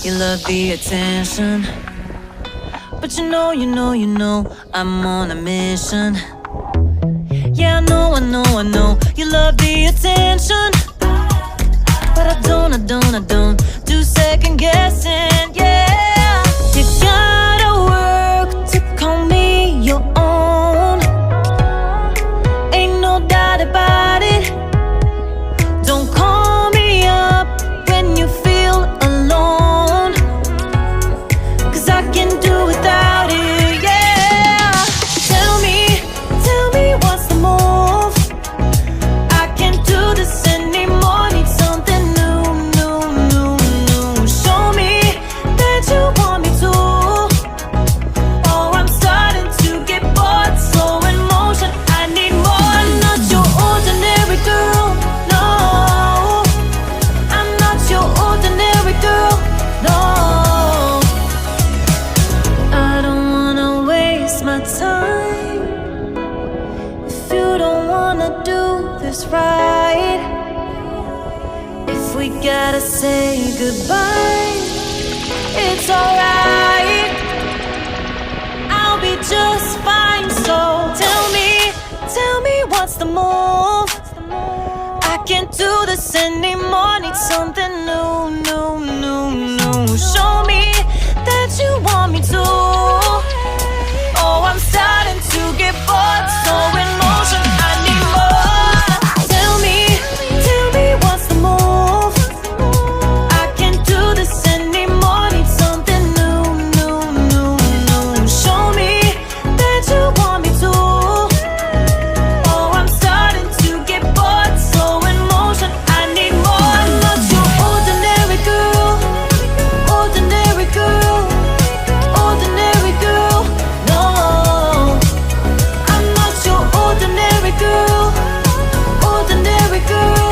you love the attention. But you know, I'm on a mission. Yeah, I know, you love the attention. But I don't do second guessing, yeah. You gotta work to call me your own. Ain't no doubt about it. Don't call me up when you feel alone. 'Cause I can do without it, yeah. Tell me what's the move? I can't do this anymore, need something new. Show me that you want me to. Oh, I'm starting to get bored, slow in motion, I need more. I'm not your ordinary girl, no. I'm not your ordinary girl, no. I don't wanna waste my time if you don't wanna do this right. If we gotta say goodbye, it's alright. I'll be just fine, so tell me what's the move? I can't do this anymore, need something new. Show me that you want me to. Oh, I'm starting to get bored, so in motion, I need more. Tell me what's the move? I can't do this anymore, need something new. Show me that you want me to. Oh, I'm starting to get bored, so in motion, I need more. I'm not your ordinary girl, ordinary girl, ordinary girl, no. I'm not your ordinary girl, ordinary girl,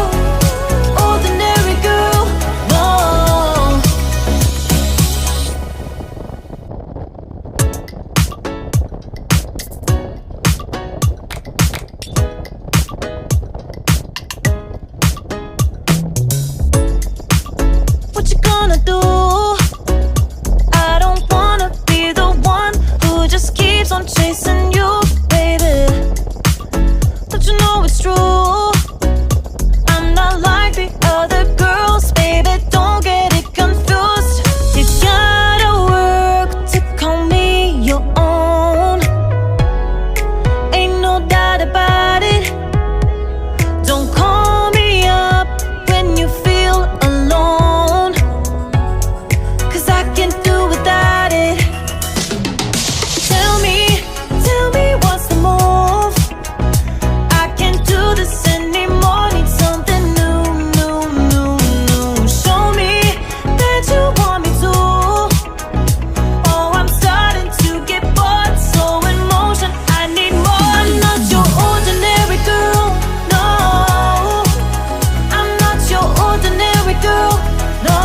ordinary girl, no. What you gonna do? I don't wanna be the one who just keeps on chasing you, baby. Don't you know it's true? I'm not like the other girls, baby, don't get it confused. You gotta work to call me your own. Ain't no doubt about it. Don't call me up when you feel alone. 'Cause I can't do without it. Tell me what's the move? I can't do this anymore, need something new. Show me that you want me to. Oh, I'm starting to get bored, so in motion, I need more. I'm not your ordinary girl, no. I'm not your ordinary girl, no.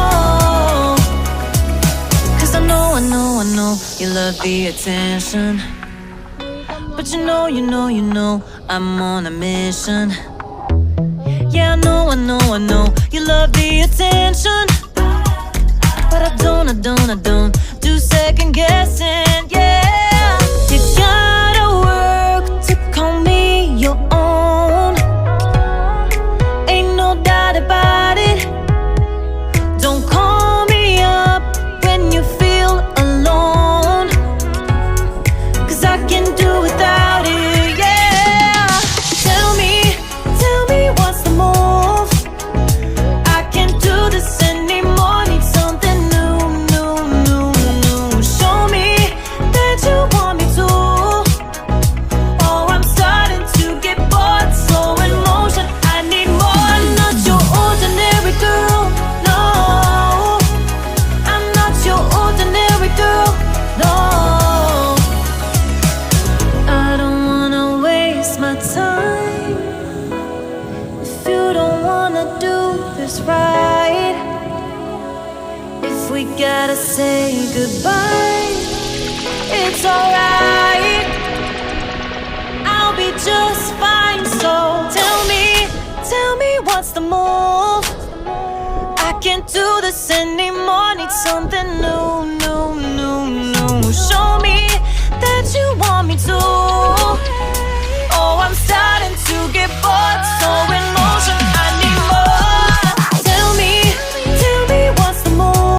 'Cause I know, you love the attention. But you know, I'm on a mission. Yeah, I know, you love the attention. But I don't do second guessing, yeah. You gotta work to call me your own. Ain't no doubt about it. Don't call me up when you feel alone. 'Cause I can do without it, yeah. Tell me what's the move? I can't do this anymore, need something new. Show me that you want me to. Oh, I'm starting to get bored, so in motion, I need more. I'm not your ordinary girl, no. I'm not your ordinary girl, no. I don't wanna waste my time if you don't wanna do this right. If we gotta say goodbye, it's alright. I'll be just fine, so tell me what's the move? I can't do this anymore. Need something new, new, new, new. Show me that you want me to. Oh, I'm starting to get bored.